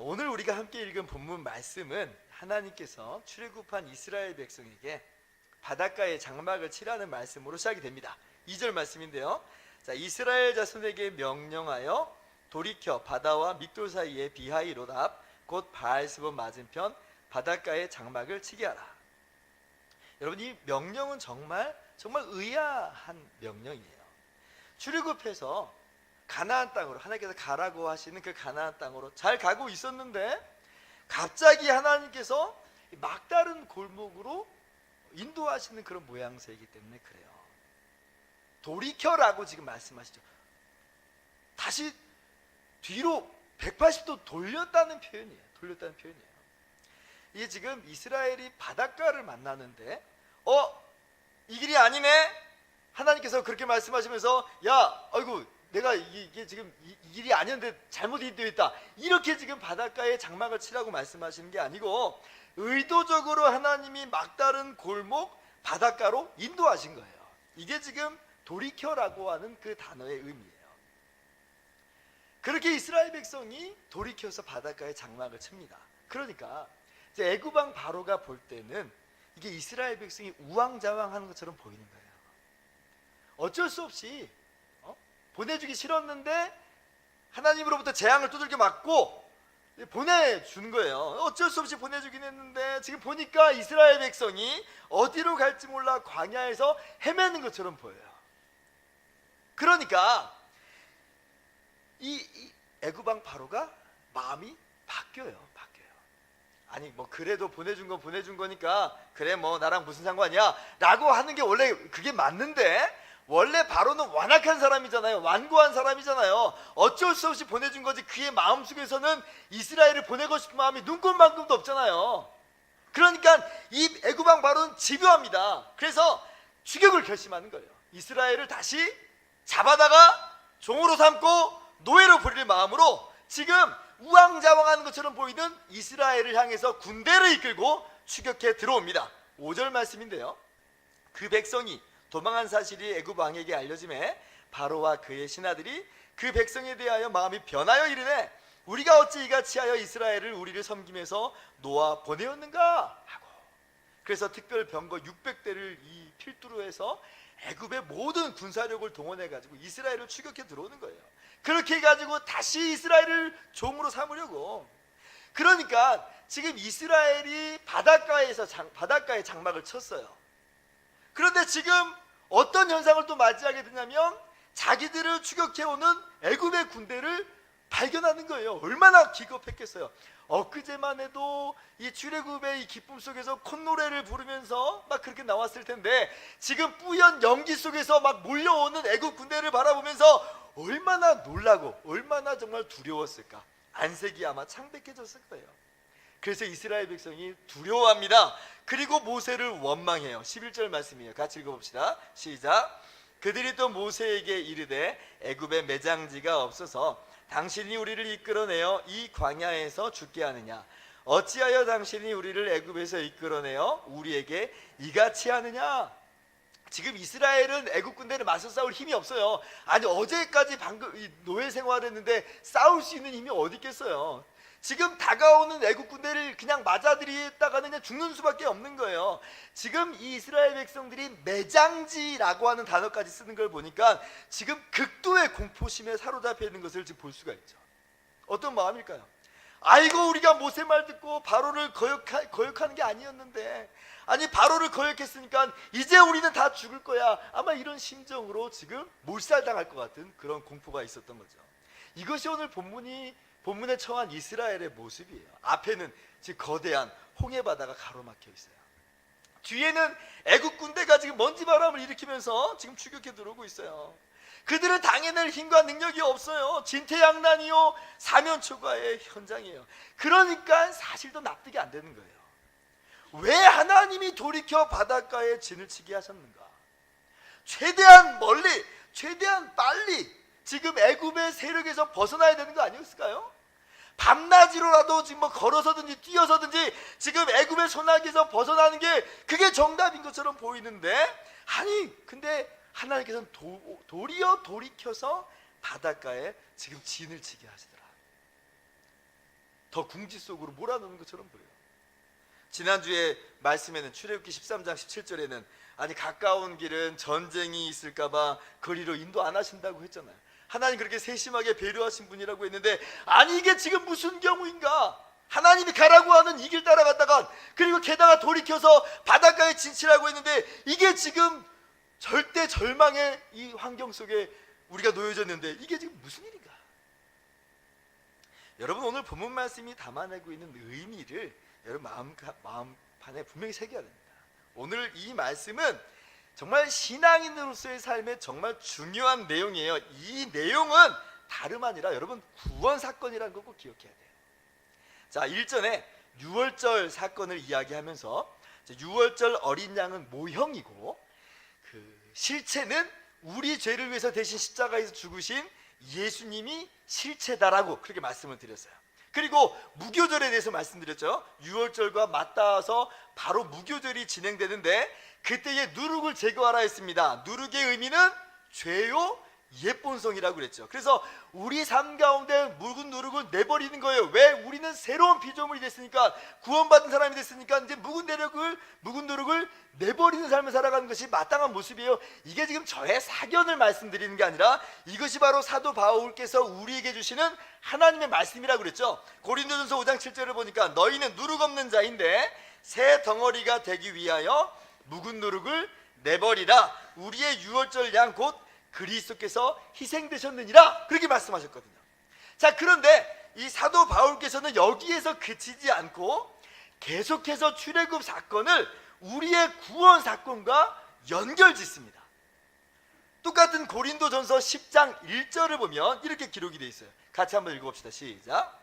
오늘 우리가 함께 읽은 본문 말씀은 하나님께서 출애굽한 이스라엘 백성에게 바닷가에 장막을 치라는 말씀으로 시작이 됩니다. 2절 말씀인데요. 자, 이스라엘 자손에게 명령하여 돌이켜 바다와 믹돌 사이에 비하이로답 곧 바알스본 맞은편 바닷가에 장막을 치게 하라. 여러분, 이 명령은 정말 의아한 명령이에요. 출애굽해서 가나안 땅으로, 하나님께서 가라고 하시는 그 가나안 땅으로 잘 가고 있었는데 갑자기 하나님께서 막다른 골목으로 인도하시는 그런 모양새이기 때문에 그래요. 돌이켜라고 지금 말씀하시죠. 다시 뒤로 180도 돌렸다는 표현이에요. 이게 지금 이스라엘이 바닷가를 만나는데 이 길이 아니네? 하나님께서 그렇게 말씀하시면서 야, 아이고 내가 이게 지금 이 길이 아니었는데 잘못 인도되어 있다, 이렇게 지금 바닷가에 장막을 치라고 말씀하시는 게 아니고 의도적으로 하나님이 막다른 골목 바닷가로 인도하신 거예요. 이게 지금 돌이켜라고 하는 그 단어의 의미예요. 그렇게 이스라엘 백성이 돌이켜서 바닷가에 장막을 칩니다. 그러니까 이제 애굽 왕 바로가 볼 때는 이게 이스라엘 백성이 우왕좌왕하는 것처럼 보이는 거예요. 어쩔 수 없이 보내주기 싫었는데 하나님으로부터 재앙을 두들겨 맞고 보내주는 거예요. 어쩔 수 없이 보내주긴 했는데 지금 보니까 이스라엘 백성이 어디로 갈지 몰라 광야에서 헤매는 것처럼 보여요. 그러니까 이 애굽 왕 바로가 마음이 바뀌어요. 아니 뭐 그래도 보내준 건 보내준 거니까 그래 뭐 나랑 무슨 상관이야 라고 하는 게 원래 그게 맞는데, 원래 바로는 완악한 사람이잖아요. 완고한 사람이잖아요. 어쩔 수 없이 보내준 거지 그의 마음속에서는 이스라엘을 보내고 싶은 마음이 눈꼽만큼도 없잖아요. 그러니까 이 애굽 왕 바로는 집요합니다. 그래서 추격을 결심하는 거예요. 이스라엘을 다시 잡아다가 종으로 삼고 노예로 부릴 마음으로 지금 우왕좌왕하는 것처럼 보이는 이스라엘을 향해서 군대를 이끌고 추격해 들어옵니다. 5절 말씀인데요. 그 백성이 도망한 사실이 애굽 왕에게 알려짐에 바로와 그의 신하들이 그 백성에 대하여 마음이 변하여 이르되 우리가 어찌 이같이 하여 이스라엘을 우리를 섬김에서 놓아 보내었는가 하고, 그래서 특별 병거 600대를 이 필두로 해서 애굽의 모든 군사력을 동원해 가지고 이스라엘을 추격해 들어오는 거예요. 그렇게 해가지고 다시 이스라엘을 종으로 삼으려고. 그러니까 지금 이스라엘이 바닷가에 장막을 쳤어요. 그런데 지금 어떤 현상을 또 맞이하게 되냐면 자기들을 추격해오는 애굽의 군대를 발견하는 거예요. 얼마나 기겁했겠어요. 엊그제만 해도 이 출애굽의 이 기쁨 속에서 콧노래를 부르면서 막 그렇게 나왔을 텐데 지금 뿌연 연기 속에서 막 몰려오는 애굽 군대를 바라보면서 얼마나 놀라고 얼마나 정말 두려웠을까. 안색이 아마 창백해졌을 거예요. 그래서 이스라엘 백성이 두려워합니다. 그리고 모세를 원망해요. 11절 말씀이에요. 같이 읽어봅시다. 시작. 그들이 또 모세에게 이르되 애굽에 매장지가 없어서 당신이 우리를 이끌어내어 이 광야에서 죽게 하느냐? 어찌하여 당신이 우리를 애굽에서 이끌어내어 우리에게 이같이 하느냐? 지금 이스라엘은 애굽 군대를 맞서 싸울 힘이 없어요. 아니 어제까지 방금 노예 생활했는데 싸울 수 있는 힘이 어디 있겠어요. 지금 다가오는 애굽 군대를 그냥 맞아들이다가는 그냥 죽는 수밖에 없는 거예요. 지금 이 이스라엘 백성들이 매장지라고 하는 단어까지 쓰는 걸 보니까 지금 극도의 공포심에 사로잡혀 있는 것을 지금 볼 수가 있죠. 어떤 마음일까요? 아이고 우리가 모세 말 듣고 바로를 거역하는 게 아니었는데, 아니 바로를 거역했으니까 이제 우리는 다 죽을 거야, 아마 이런 심정으로 지금 몰살당할 것 같은 그런 공포가 있었던 거죠. 이것이 오늘 본문에 처한 이스라엘의 모습이에요. 앞에는 지금 거대한 홍해바다가 가로막혀 있어요. 뒤에는 애굽 군대가 지금 먼지바람을 일으키면서 지금 추격해 들어오고 있어요. 그들은 당해낼 힘과 능력이 없어요. 진퇴양난이요 사면초가의 현장이에요. 그러니까 사실도 납득이 안 되는 거예요. 왜 하나님이 돌이켜 바닷가에 진을 치게 하셨는가? 최대한 멀리, 최대한 빨리 지금 애굽의 세력에서 벗어나야 되는 거 아니었을까요? 밤낮으로라도 지금 뭐 걸어서든지 뛰어서든지 지금 애굽의 손아귀에서 벗어나는 게 그게 정답인 것처럼 보이는데, 아니 근데 하나님께서는 도리어 돌이켜서 바닷가에 지금 진을 치게 하시더라. 더 궁지 속으로 몰아넣는 것처럼 보여요. 지난주에 말씀에는 출애굽기 13장 17절에는 아니 가까운 길은 전쟁이 있을까봐 거리로 인도 안 하신다고 했잖아요. 하나님 그렇게 세심하게 배려하신 분이라고 했는데 아니 이게 지금 무슨 경우인가? 하나님이 가라고 하는 이 길 따라갔다가 그리고 게다가 돌이켜서 바닷가에 진치라고 했는데 이게 지금 절대 절망의 이 환경 속에 우리가 놓여졌는데 이게 지금 무슨 일인가? 여러분 오늘 본문 말씀이 담아내고 있는 의미를 여러분 마음판에 분명히 새겨야 됩니다. 오늘 이 말씀은 정말 신앙인으로서의 삶에 정말 중요한 내용이에요. 이 내용은 다름 아니라 여러분 구원 사건이라는 거 꼭 기억해야 돼요. 자, 일전에 유월절 사건을 이야기하면서 유월절 어린 양은 모형이고 그 실체는 우리 죄를 위해서 대신 십자가에서 죽으신 예수님이 실체다라고 그렇게 말씀을 드렸어요. 그리고 무교절에 대해서 말씀드렸죠. 유월절과 맞닿아서 바로 무교절이 진행되는데 그때에 누룩을 제거하라 했습니다. 누룩의 의미는 죄요 옛본성이라고 그랬죠. 그래서 우리 삶 가운데 묵은 누룩을 내버리는 거예요. 왜? 우리는 새로운 피조물이 됐으니까, 구원받은 사람이 됐으니까 이제 묵은 누룩을 내버리는 삶을 살아가는 것이 마땅한 모습이에요. 이게 지금 저의 사견을 말씀드리는 게 아니라 이것이 바로 사도 바울께서 우리에게 주시는 하나님의 말씀이라고 그랬죠. 고린도전서 5장 7절을 보니까 너희는 누룩 없는 자인데 새 덩어리가 되기 위하여 묵은 누룩을 내버리라. 우리의 유월절 양 곧 그리스도께서 희생되셨느니라 그렇게 말씀하셨거든요. 자, 그런데 이 사도 바울께서는 여기에서 그치지 않고 계속해서 출애굽 사건을 우리의 구원 사건과 연결짓습니다. 똑같은 고린도전서 10장 1절을 보면 이렇게 기록이 되어 있어요. 같이 한번 읽어봅시다. 시작.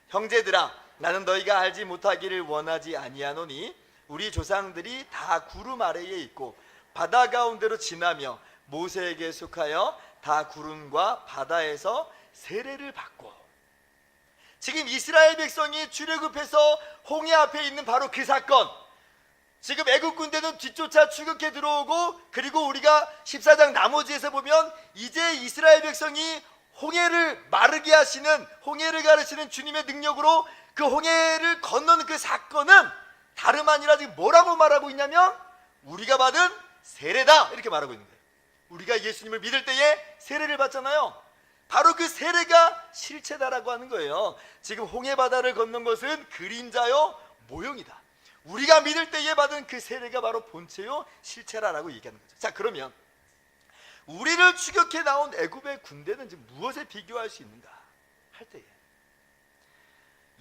형제들아 나는 너희가 알지 못하기를 원하지 아니하노니 우리 조상들이 다 구름 아래에 있고 바다 가운데로 지나며 모세에게 속하여 다 구름과 바다에서 세례를 받고, 지금 이스라엘 백성이 출애굽해서 홍해 앞에 있는 바로 그 사건, 지금 애국 군대는 뒤쫓아 추격해 들어오고, 그리고 우리가 14장 나머지에서 보면 이제 이스라엘 백성이 홍해를 마르게 하시는, 홍해를 가르치는 주님의 능력으로 그 홍해를 건너는 그 사건은 다름 아니라 지금 뭐라고 말하고 있냐면 우리가 받은 세례다 이렇게 말하고 있는 거예요. 우리가 예수님을 믿을 때에 세례를 받잖아요. 바로 그 세례가 실체다라고 하는 거예요. 지금 홍해 바다를 건넌 것은 그림자요 모형이다. 우리가 믿을 때에 받은 그 세례가 바로 본체요 실체라라고 얘기하는 거죠. 자, 그러면 우리를 추격해 나온 애굽의 군대는 지금 무엇에 비교할 수 있는가 할 때에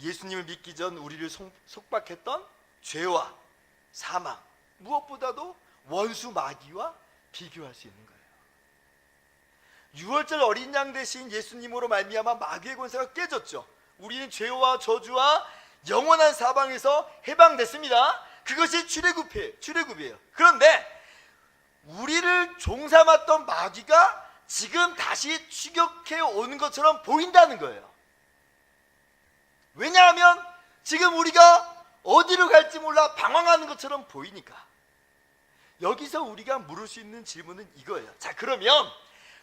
예수님을 믿기 전 우리를 속박했던 죄와 사망, 무엇보다도 원수 마귀와 비교할 수 있는 거예요. 유월절 어린 양 대신 예수님으로 말미암아 마귀의 권세가 깨졌죠. 우리는 죄와 저주와 영원한 사방에서 해방됐습니다. 그것이 출애굽이에요. 그런데 우리를 종삼았던 마귀가 지금 다시 추격해 오는 것처럼 보인다는 거예요. 왜냐하면 지금 우리가 어디로 갈지 몰라 방황하는 것처럼 보이니까. 여기서 우리가 물을 수 있는 질문은 이거예요. 자, 그러면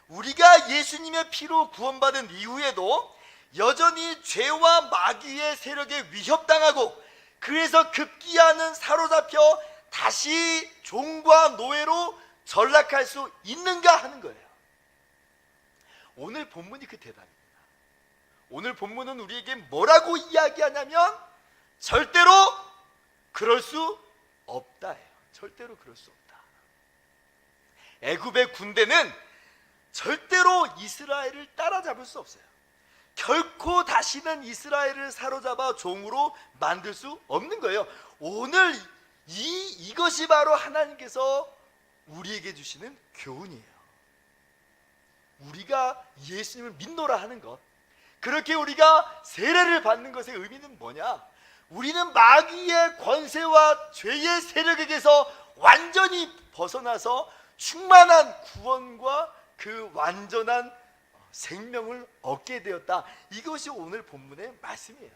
우리가 예수님의 피로 구원받은 이후에도 여전히 죄와 마귀의 세력에 위협당하고, 그래서 급기야는 사로잡혀 다시 종과 노예로 전락할 수 있는가 하는 거예요. 오늘 본문이 그 대답입니다. 오늘 본문은 우리에게 뭐라고 이야기하냐면 절대로 그럴 수 없다예요. 절대로 그럴 수 없다. 애굽의 군대는 절대로 이스라엘을 따라잡을 수 없어요. 결코 다시는 이스라엘을 사로잡아 종으로 만들 수 없는 거예요. 오늘 이것이 바로 하나님께서 우리에게 주시는 교훈이에요. 우리가 예수님을 믿노라 하는 것, 그렇게 우리가 세례를 받는 것의 의미는 뭐냐? 우리는 마귀의 권세와 죄의 세력에게서 완전히 벗어나서 충만한 구원과 그 완전한 생명을 얻게 되었다. 이것이 오늘 본문의 말씀이에요.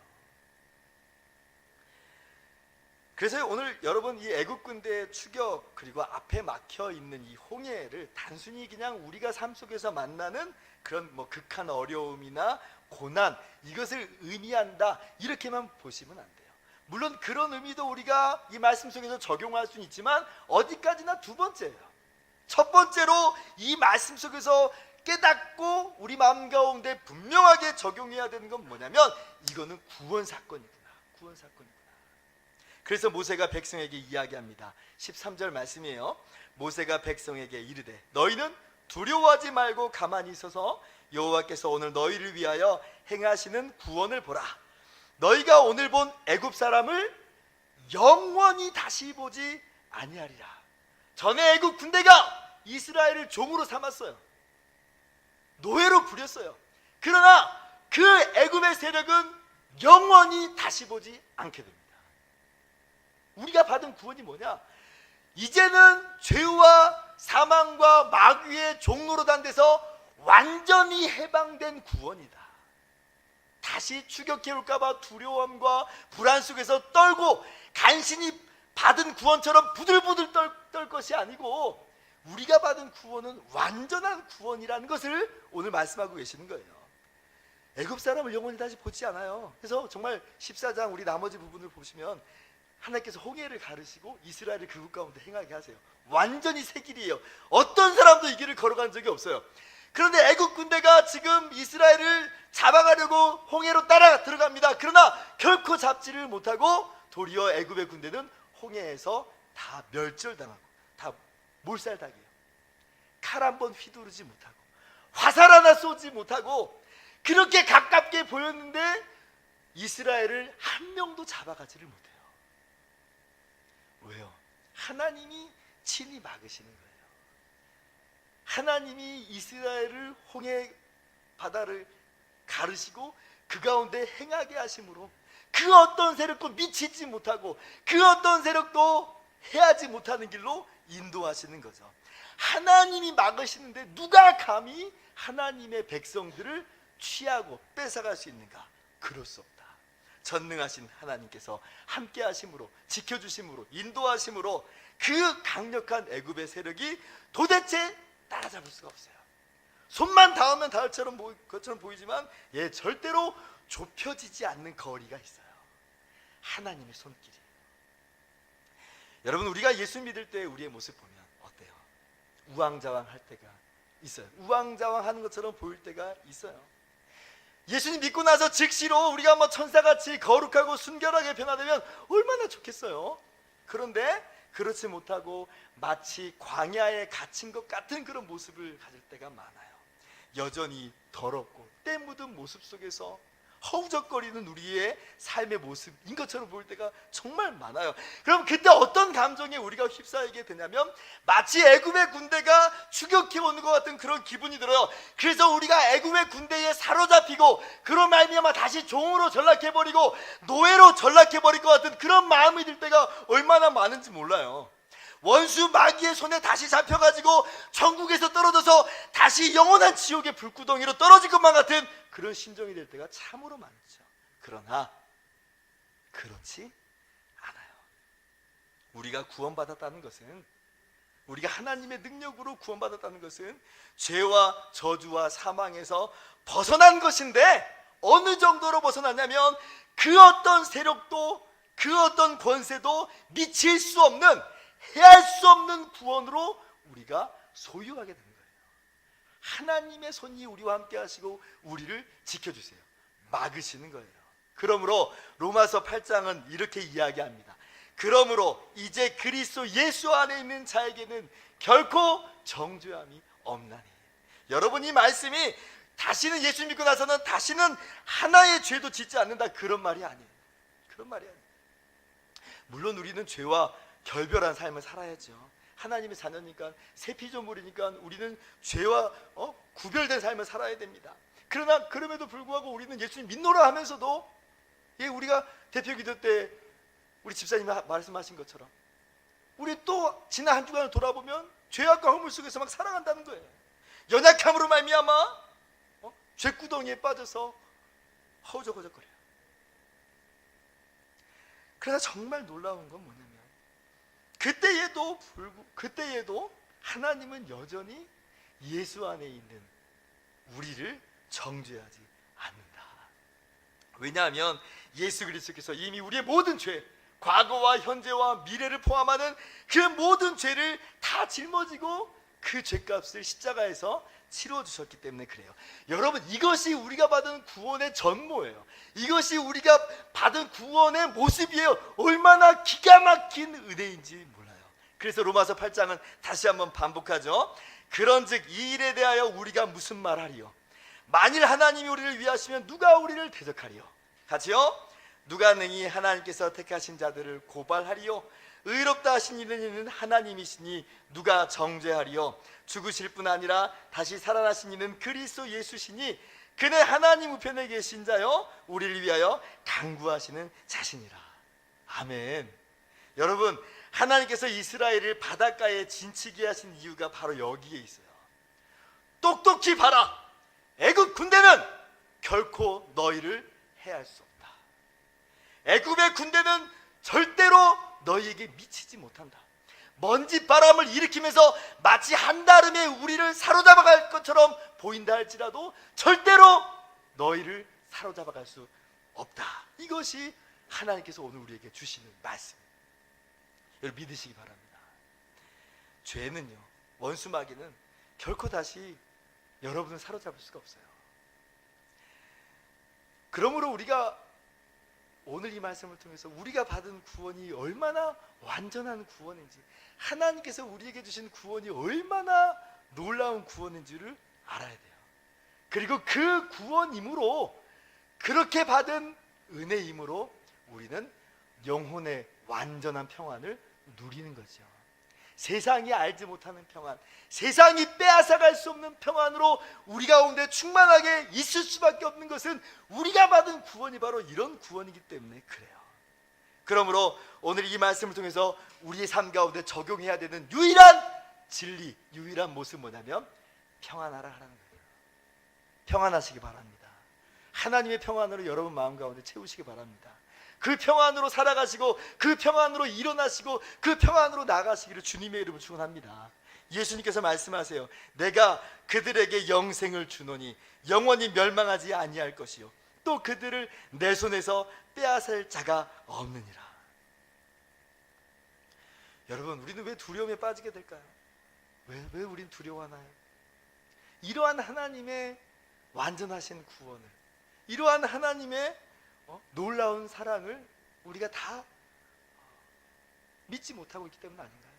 그래서 오늘 여러분 이 애국 군대의 추격 그리고 앞에 막혀 있는 이 홍해를 단순히 그냥 우리가 삶 속에서 만나는 그런 뭐 극한 어려움이나 고난 이것을 의미한다 이렇게만 보시면 안 돼요. 물론 그런 의미도 우리가 이 말씀 속에서 적용할 수는 있지만 어디까지나 두 번째예요. 첫 번째로 이 말씀 속에서 깨닫고 우리 마음 가운데 분명하게 적용해야 되는 건 뭐냐면 이거는 구원 사건이구나. 구원 사건이구나. 그래서 모세가 백성에게 이야기합니다. 13절 말씀이에요. 모세가 백성에게 이르되 너희는 두려워하지 말고 가만히 있어서 여호와께서 오늘 너희를 위하여 행하시는 구원을 보라. 너희가 오늘 본 애굽 사람을 영원히 다시 보지 아니하리라. 전에 애굽 군대가 이스라엘을 종으로 삼았어요. 노예로 부렸어요. 그러나 그 애굽의 세력은 영원히 다시 보지 않게 됩니다. 우리가 받은 구원이 뭐냐? 이제는 죄와 사망과 마귀의 종로로 단 데서 완전히 해방된 구원이다. 다시 추격해올까봐 두려움과 불안 속에서 떨고 간신히 받은 구원처럼 부들부들 떨 것이 아니고 우리가 받은 구원은 완전한 구원이라는 것을 오늘 말씀하고 계시는 거예요. 애굽 사람을 영원히 다시 보지 않아요. 그래서 정말 14장 우리 나머지 부분을 보시면 하나님께서 홍해를 가르시고 이스라엘을 그국 가운데 행하게 하세요. 완전히 새 길이에요. 어떤 사람도 이 길을 걸어간 적이 없어요. 그런데 애국 군대가 지금 이스라엘을 잡아가려고 홍해로 따라 들어갑니다. 그러나 결코 잡지를 못하고 도리어 애굽의 군대는 홍해에서 다 멸절당하고 다 몰살당해요. 칼 한 번 휘두르지 못하고 화살 하나 쏘지 못하고 그렇게 가깝게 보였는데 이스라엘을 한 명도 잡아가지를 못해요. 왜요? 하나님이 친히 막으시는 거예요. 하나님이 이스라엘을 홍해 바다를 가르시고 그 가운데 행하게 하심으로 그 어떤 세력도 미치지 못하고 그 어떤 세력도 해하지 못하는 길로 인도하시는 거죠. 하나님이 막으시는데 누가 감히 하나님의 백성들을 취하고 뺏어갈 수 있는가? 그럴 수 없다. 전능하신 하나님께서 함께 하심으로 지켜주심으로 인도하심으로 그 강력한 애굽의 세력이 도대체 따라잡을 수가 없어요. 손만 닿으면 닿을 것처럼 보이지만 절대로 좁혀지지 않는 거리가 있어요. 하나님의 손길이에요. 여러분 우리가 예수 믿을 때 우리의 모습 보면 어때요? 우왕좌왕할 때가 있어요. 우왕좌왕하는 것처럼 보일 때가 있어요. 예수님 믿고 나서 즉시로 우리가 뭐 천사같이 거룩하고 순결하게 변화되면 얼마나 좋겠어요. 그런데 그렇지 못하고 마치 광야에 갇힌 것 같은 그런 모습을 가질 때가 많아요. 여전히 더럽고 때 묻은 모습 속에서 허우적거리는 우리의 삶의 모습인 것처럼 보일 때가 정말 많아요. 그럼 그때 어떤 감정에 우리가 휩싸이게 되냐면 마치 애굽의 군대가 추격해 오는 것 같은 그런 기분이 들어요. 그래서 우리가 애굽의 군대에 사로잡히고 그런 말미암아 다시 종으로 전락해버리고 노예로 전락해버릴 것 같은 그런 마음이 들 때가 얼마나 많은지 몰라요. 원수 마귀의 손에 다시 잡혀가지고 천국에서 떨어져서 다시 영원한 지옥의 불구덩이로 떨어질 것만 같은 그런 심정이 될 때가 참으로 많죠. 그러나 그렇지 않아요. 우리가 구원받았다는 것은, 우리가 하나님의 능력으로 구원받았다는 것은 죄와 저주와 사망에서 벗어난 것인데, 어느 정도로 벗어났냐면 그 어떤 세력도 그 어떤 권세도 미칠 수 없는, 해할 수 없는 구원으로 우리가 소유하게 되는 거예요. 하나님의 손이 우리와 함께 하시고 우리를 지켜주세요. 막으시는 거예요. 그러므로 로마서 8장은 이렇게 이야기합니다. 그러므로 이제 그리스도 예수 안에 있는 자에게는 결코 정죄함이 없나니. 여러분, 이 말씀이 다시는 예수 믿고 나서는 다시는 하나의 죄도 짓지 않는다, 그런 말이 아니에요. 그런 말이 아니에요. 물론 우리는 죄와 결별한 삶을 살아야죠. 하나님의 자녀니까, 새 피조물이니까 우리는 죄와 구별된 삶을 살아야 됩니다. 그러나 그럼에도 불구하고 우리는 예수님 믿노라 하면서도, 우리가 대표 기도 때 우리 집사님이 말씀하신 것처럼 우리 또 지난 한 주간을 돌아보면 죄악과 허물 속에서 막 살아간다는 거예요. 연약함으로 말미암아 죄구덩이에 빠져서 허우적허적거려요. 그러나 정말 놀라운 건 뭐냐면 그때에도 하나님은 여전히 예수 안에 있는 우리를 정죄하지 않는다. 왜냐하면 예수 그리스도께서 이미 우리의 모든 죄, 과거와 현재와 미래를 포함하는 그 모든 죄를 다 짊어지고 그 죄값을 십자가에서 치러주셨기 때문에 그래요. 여러분, 이것이 우리가 받은 구원의 전모예요. 이것이 우리가 받은 구원의 모습이에요. 얼마나 기가 막힌 은혜인지 몰라요. 그래서 로마서 8장은 다시 한번 반복하죠. 그런즉 이 일에 대하여 우리가 무슨 말하리요? 만일 하나님이 우리를 위하시면 누가 우리를 대적하리요? 같이요. 누가 능히 하나님께서 택하신 자들을 고발하리요? 의롭다 하신 이는 하나님이시니 누가 정죄하리요? 죽으실 뿐 아니라 다시 살아나신 이는 그리스도 예수시니 그는 하나님 우편에 계신 자요 우리를 위하여 간구하시는 자신이라. 아멘. 여러분, 하나님께서 이스라엘을 바닷가에 진치게 하신 이유가 바로 여기에 있어요. 똑똑히 봐라. 애굽 군대는 결코 너희를 해할 수 없다. 애굽의 군대는 절대로 너희에게 미치지 못한다. 먼지 바람을 일으키면서 마치 한다름에 우리를 사로잡아갈 것처럼 보인다 할지라도 절대로 너희를 사로잡아갈 수 없다. 이것이 하나님께서 오늘 우리에게 주시는 말씀입니다. 여러분, 믿으시기 바랍니다. 죄는요, 원수마귀는 결코 다시 여러분을 사로잡을 수가 없어요. 그러므로 우리가 오늘 이 말씀을 통해서 우리가 받은 구원이 얼마나 완전한 구원인지, 하나님께서 우리에게 주신 구원이 얼마나 놀라운 구원인지를 알아야 돼요. 그리고 그 구원임으로, 그렇게 받은 은혜임으로 우리는 영혼의 완전한 평안을 누리는 거죠. 세상이 알지 못하는 평안, 세상이 빼앗아갈 수 없는 평안으로 우리 가운데 충만하게 있을 수밖에 없는 것은 우리가 받은 구원이 바로 이런 구원이기 때문에 그래요. 그러므로 오늘 이 말씀을 통해서 우리의 삶 가운데 적용해야 되는 유일한 진리, 유일한 모습 뭐냐면 평안하라 하라는 거예요. 평안하시기 바랍니다. 하나님의 평안으로 여러분 마음 가운데 채우시기 바랍니다. 그 평안으로 살아가시고 그 평안으로 일어나시고 그 평안으로 나가시기를 주님의 이름으로 축원합니다. 예수님께서 말씀하세요. 내가 그들에게 영생을 주노니 영원히 멸망하지 아니할 것이요 또 그들을 내 손에서 빼앗을 자가 없느니라. 여러분, 우리는 왜 두려움에 빠지게 될까요? 왜 우린 두려워하나요? 이러한 하나님의 완전하신 구원을, 이러한 하나님의 놀라운 사랑을 우리가 다 믿지 못하고 있기 때문 아닌가요?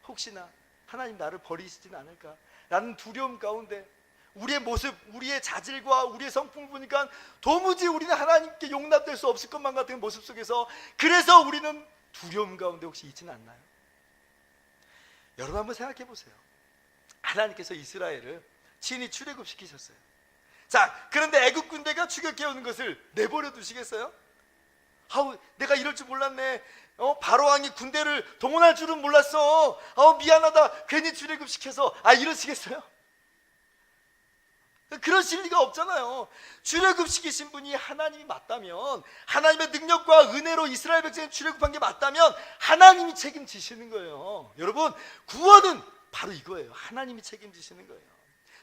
혹시나 하나님 나를 버리시진 않을까 라는 두려움 가운데 우리의 모습, 우리의 자질과 우리의 성품을 보니까 도무지 우리는 하나님께 용납될 수 없을 것만 같은 모습 속에서, 그래서 우리는 두려움 가운데 혹시 있지는 않나요? 여러분 한번 생각해 보세요. 하나님께서 이스라엘을 친히 출애굽시키셨어요. 자, 그런데 애굽 군대가 추격해오는 것을 내버려 두시겠어요? 아우, 내가 이럴 줄 몰랐네. 바로 왕이 군대를 동원할 줄은 몰랐어. 미안하다. 괜히 출애굽시켜서. 이러시겠어요? 그러실 리가 없잖아요. 출애굽시키신 분이 하나님이 맞다면, 하나님의 능력과 은혜로 이스라엘 백성이 출애굽한 게 맞다면 하나님이 책임지시는 거예요. 여러분, 구원은 바로 이거예요. 하나님이 책임지시는 거예요.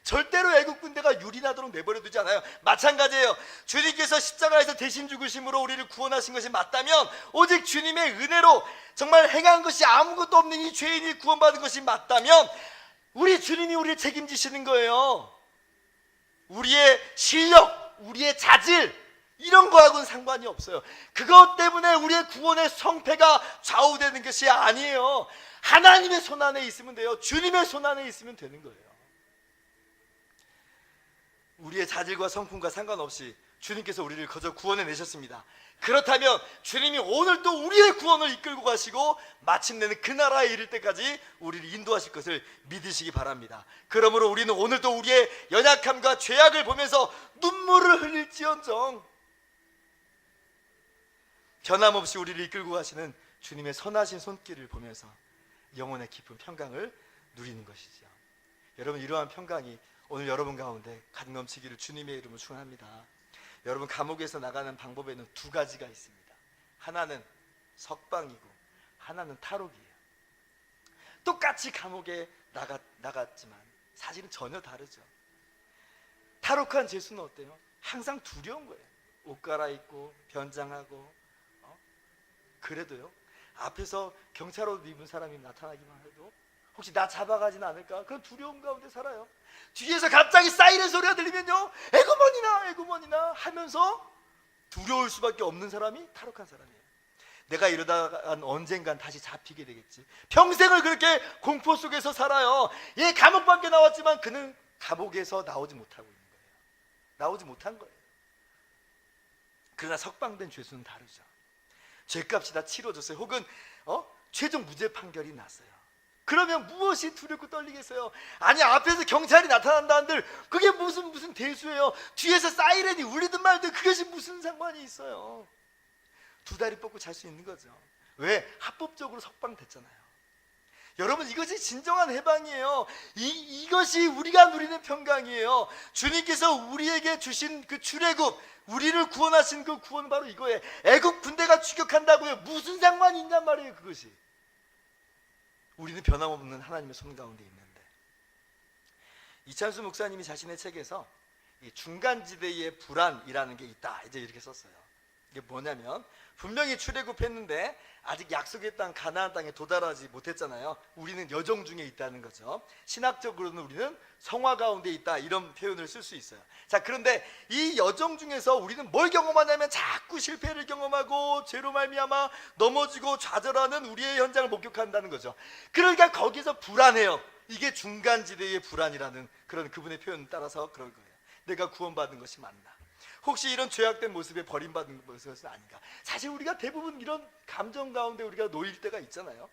절대로 애국 군대가 유린하도록 내버려두지 않아요. 마찬가지예요. 주님께서 십자가에서 대신 죽으심으로 우리를 구원하신 것이 맞다면, 오직 주님의 은혜로 정말 행한 것이 아무것도 없는 이 죄인이 구원받은 것이 맞다면 우리 주님이 우리를 책임지시는 거예요. 우리의 실력, 우리의 자질, 이런 거하고는 상관이 없어요. 그것 때문에 우리의 구원의 성패가 좌우되는 것이 아니에요. 하나님의 손 안에 있으면 돼요. 주님의 손 안에 있으면 되는 거예요. 우리의 자질과 성품과 상관없이 주님께서 우리를 거저 구원해 내셨습니다. 그렇다면 주님이 오늘도 우리의 구원을 이끌고 가시고 마침내는 그 나라에 이를 때까지 우리를 인도하실 것을 믿으시기 바랍니다. 그러므로 우리는 오늘도 우리의 연약함과 죄악을 보면서 눈물을 흘릴지언정 변함없이 우리를 이끌고 가시는 주님의 선하신 손길을 보면서 영혼의 깊은 평강을 누리는 것이죠. 여러분, 이러한 평강이 오늘 여러분 가운데 가득 넘치기를 주님의 이름으로 축원합니다. 여러분, 감옥에서 나가는 방법에는 두 가지가 있습니다. 하나는 석방이고 하나는 탈옥이에요. 똑같이 감옥에 나갔지만 사실은 전혀 다르죠. 탈옥한 죄수는 어때요? 항상 두려운 거예요. 옷 갈아입고 변장하고 그래도요, 앞에서 경찰 옷 입은 사람이 나타나기만 해도 혹시 나 잡아가지는 않을까? 그런 두려움 가운데 살아요. 뒤에서 갑자기 사이렌 소리가 들리면요, 에구머니나 에구머니나 하면서 두려울 수밖에 없는 사람이 탈옥한 사람이에요. 내가 이러다가 언젠간 다시 잡히게 되겠지. 평생을 그렇게 공포 속에서 살아요. 얘 감옥 밖에 나왔지만 그는 감옥에서 나오지 못하고 있는 거예요. 나오지 못한 거예요. 그러나 석방된 죄수는 다르죠. 죄값이 다 치러졌어요. 혹은 최종 무죄 판결이 났어요. 그러면 무엇이 두렵고 떨리겠어요? 아니, 앞에서 경찰이 나타난다 한들 그게 무슨 대수예요. 뒤에서 사이렌이 울리든 말든 그것이 무슨 상관이 있어요. 두 다리 뻗고 잘 수 있는 거죠. 왜? 합법적으로 석방됐잖아요. 여러분, 이것이 진정한 해방이에요. 이것이 우리가 누리는 평강이에요. 주님께서 우리에게 주신 그 출애굽, 우리를 구원하신 그 구원, 바로 이거예요. 애국 군대가 추격한다고요. 무슨 상관이 있냔 말이에요. 그것이. 우리는 변함없는 하나님의 손 가운데 있는데, 이찬수 목사님이 자신의 책에서 이 중간지대의 불안이라는 게 있다, 이제 이렇게 썼어요. 이게 뭐냐면, 분명히 출애굽했는데 아직 약속의 땅 가나안 땅에 도달하지 못했잖아요. 우리는 여정 중에 있다는 거죠. 신학적으로는 우리는 성화 가운데 있다, 이런 표현을 쓸 수 있어요. 자, 그런데 이 여정 중에서 우리는 뭘 경험하냐면 자꾸 실패를 경험하고 죄로 말미암아 넘어지고 좌절하는 우리의 현장을 목격한다는 거죠. 그러니까 거기서 불안해요. 이게 중간지대의 불안이라는 그런 그분의 표현을 따라서 그런 거예요. 내가 구원받은 것이 맞나? 혹시 이런 죄악된 모습에 버림받은 것은 아닌가? 사실 우리가 대부분 이런 감정 가운데 우리가 놓일 때가 있잖아요.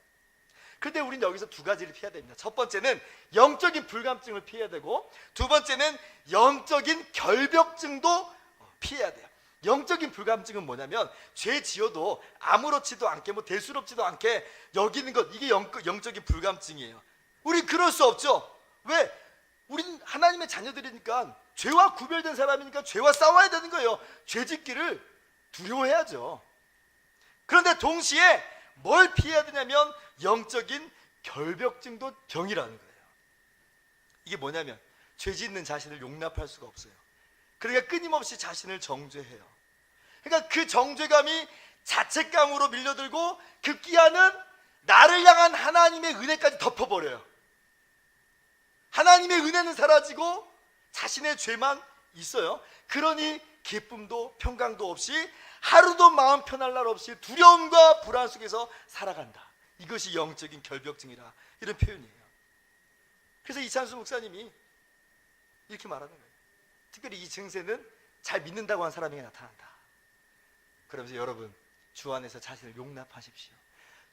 그런데 우리는 여기서 두 가지를 피해야 됩니다. 첫 번째는 영적인 불감증을 피해야 되고, 두 번째는 영적인 결벽증도 피해야 돼요. 영적인 불감증은 뭐냐면, 죄 지어도 아무렇지도 않게, 대수롭지도 않게 여기는 것, 이게 영적인 불감증이에요. 우리 그럴 수 없죠. 왜? 우린 하나님의 자녀들이니까, 죄와 구별된 사람이니까 죄와 싸워야 되는 거예요. 죄 짓기를 두려워해야죠. 그런데 동시에 뭘 피해야 되냐면 영적인 결벽증도 병이라는 거예요. 이게 뭐냐면, 죄 짓는 자신을 용납할 수가 없어요. 그러니까 끊임없이 자신을 정죄해요. 그러니까 그 정죄감이 자책감으로 밀려들고 급기야는 나를 향한 하나님의 은혜까지 덮어버려요. 하나님의 은혜는 사라지고 자신의 죄만 있어요. 그러니 기쁨도 평강도 없이, 하루도 마음 편할 날 없이 두려움과 불안 속에서 살아간다. 이것이 영적인 결벽증이라, 이런 표현이에요. 그래서 이찬수 목사님이 이렇게 말하는 거예요. 특별히 이 증세는 잘 믿는다고 한 사람에게 나타난다. 그러면서 여러분, 주 안에서 자신을 용납하십시오.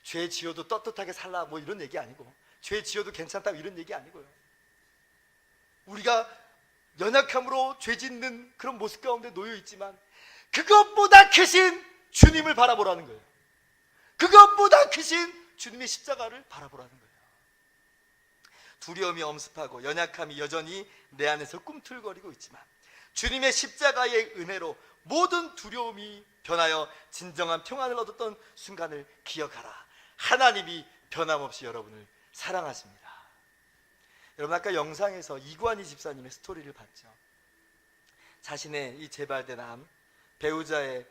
죄 지어도 떳떳하게 살라, 이런 얘기 아니고, 죄 지어도 괜찮다고 이런 얘기 아니고요. 우리가 연약함으로 죄 짓는 그런 모습 가운데 놓여 있지만 그것보다 크신 주님을 바라보라는 거예요. 그것보다 크신 주님의 십자가를 바라보라는 거예요. 두려움이 엄습하고 연약함이 여전히 내 안에서 꿈틀거리고 있지만 주님의 십자가의 은혜로 모든 두려움이 변하여 진정한 평안을 얻었던 순간을 기억하라. 하나님이 변함없이 여러분을 사랑하십니다. 여러분, 아까 영상에서 이관희 집사님의 스토리를 봤죠. 자신의 이 재발된 암, 배우자의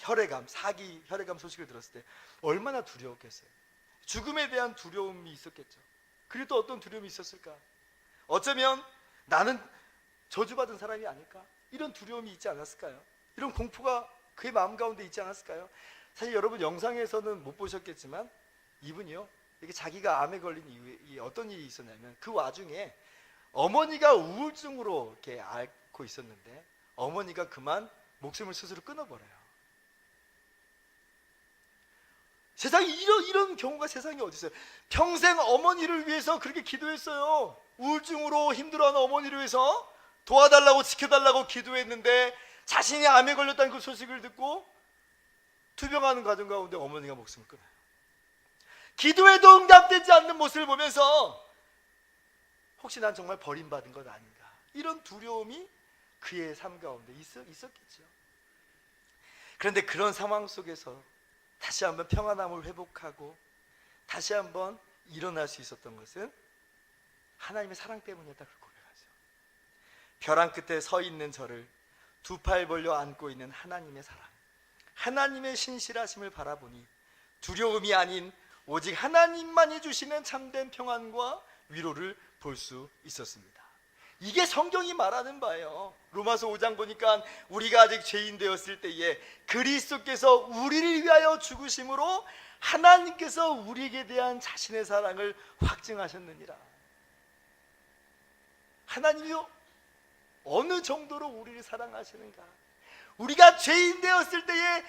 혈액암, 사기 혈액암 소식을 들었을 때 얼마나 두려웠겠어요. 죽음에 대한 두려움이 있었겠죠. 그리고 또 어떤 두려움이 있었을까? 어쩌면 나는 저주받은 사람이 아닐까? 이런 두려움이 있지 않았을까요? 이런 공포가 그의 마음 가운데 있지 않았을까요? 사실 여러분, 영상에서는 못 보셨겠지만 이분이요, 이게 자기가 암에 걸린 이후에 어떤 일이 있었냐면, 그 와중에 어머니가 우울증으로 이렇게 앓고 있었는데 어머니가 그만 목숨을 스스로 끊어버려요. 세상에 이런 경우가 세상에 어디 있어요? 평생 어머니를 위해서 그렇게 기도했어요. 우울증으로 힘들어하는 어머니를 위해서 도와달라고 지켜달라고 기도했는데 자신이 암에 걸렸다는 그 소식을 듣고 투병하는 과정 가운데 어머니가 목숨을 끊어요. 기도에도 응답되지 않는 모습을 보면서 혹시 난 정말 버림받은 것 아닌가, 이런 두려움이 그의 삶 가운데 있었겠죠. 그런데 그런 상황 속에서 다시 한번 평안함을 회복하고 다시 한번 일어날 수 있었던 것은 하나님의 사랑 때문이었다고 고백하죠. 벼랑 끝에 서 있는 저를 두 팔 벌려 안고 있는 하나님의 사랑, 하나님의 신실하심을 바라보니 두려움이 아닌 오직 하나님만이 주시는 참된 평안과 위로를 볼 수 있었습니다. 이게 성경이 말하는 바예요. 로마서 5장 보니까 우리가 아직 죄인 되었을 때에 그리스도께서 우리를 위하여 죽으심으로 하나님께서 우리에게 대한 자신의 사랑을 확증하셨느니라. 하나님이 어느 정도로 우리를 사랑하시는가. 우리가 죄인 되었을 때에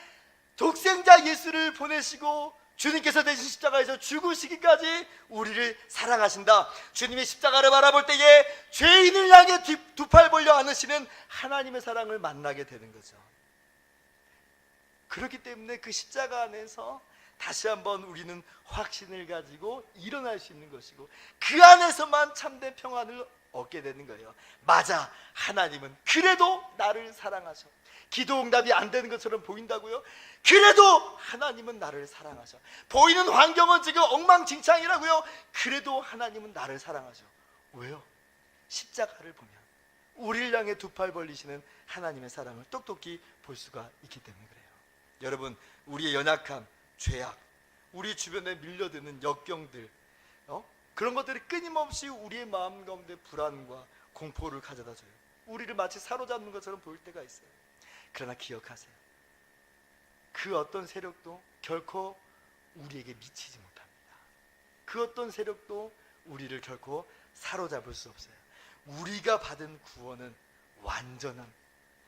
독생자 예수를 보내시고 주님께서 대신 십자가에서 죽으시기까지 우리를 사랑하신다. 주님의 십자가를 바라볼 때에 죄인을 향해 두 팔 벌려 안으시는 하나님의 사랑을 만나게 되는 거죠. 그렇기 때문에 그 십자가 안에서 다시 한번 우리는 확신을 가지고 일어날 수 있는 것이고 그 안에서만 참된 평안을 얻게 되는 거예요. 맞아, 하나님은 그래도 나를 사랑하셔. 기도 응답이 안 되는 것처럼 보인다고요? 그래도 하나님은 나를 사랑하셔. 보이는 환경은 지금 엉망진창이라고요? 그래도 하나님은 나를 사랑하셔. 왜요? 십자가를 보면 우리를 향해 두 팔 벌리시는 하나님의 사랑을 똑똑히 볼 수가 있기 때문에 그래요. 여러분, 우리의 연약함, 죄악, 우리 주변에 밀려드는 역경들, 그런 것들이 끊임없이 우리의 마음 가운데 불안과 공포를 가져다 줘요. 우리를 마치 사로잡는 것처럼 보일 때가 있어요. 그러나 기억하세요. 그 어떤 세력도 결코 우리에게 미치지 못합니다. 그 어떤 세력도 우리를 결코 사로잡을 수 없어요. 우리가 받은 구원은 완전한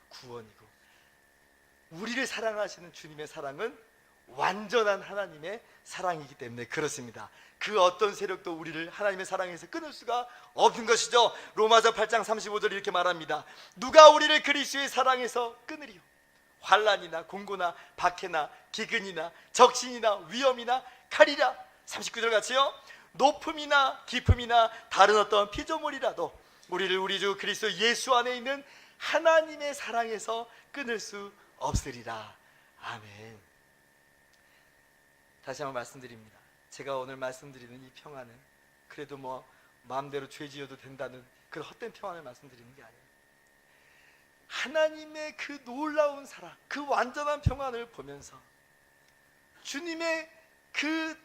구원이고 우리를 사랑하시는 주님의 사랑은 완전한 하나님의 사랑이기 때문에 그렇습니다. 그 어떤 세력도 우리를 하나님의 사랑에서 끊을 수가 없는 것이죠. 로마서 8장 35절 이렇게 말합니다. 누가 우리를 그리스도의 사랑에서 끊으리요? 환난이나 공고나 박해나 기근이나 적신이나 위험이나 칼이라. 39절 같이요. 높음이나 깊음이나 다른 어떤 피조물이라도 우리를 우리 주 그리스도 예수 안에 있는 하나님의 사랑에서 끊을 수 없으리라. 아멘. 다시 한번 말씀드립니다. 제가 오늘 말씀드리는 이 평안은 그래도 마음대로 죄 지어도 된다는 그런 헛된 평안을 말씀드리는 게 아니에요. 하나님의 그 놀라운 사랑, 그 완전한 평안을 보면서 주님의 그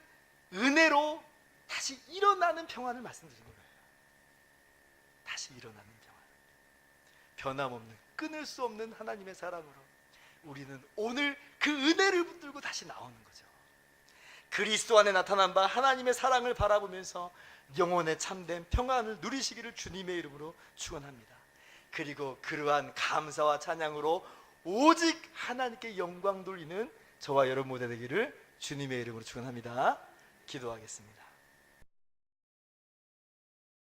은혜로 다시 일어나는 평안을 말씀드리는 거예요. 다시 일어나는 평안, 변함없는, 끊을 수 없는 하나님의 사랑으로 우리는 오늘 그 은혜를 붙들고 다시 나오는 거죠. 그리스도 안에 나타난 바 하나님의 사랑을 바라보면서 영혼의 참된 평안을 누리시기를 주님의 이름으로 축원합니다. 그리고 그러한 감사와 찬양으로 오직 하나님께 영광 돌리는 저와 여러분 모두 되기를 주님의 이름으로 축원합니다. 기도하겠습니다.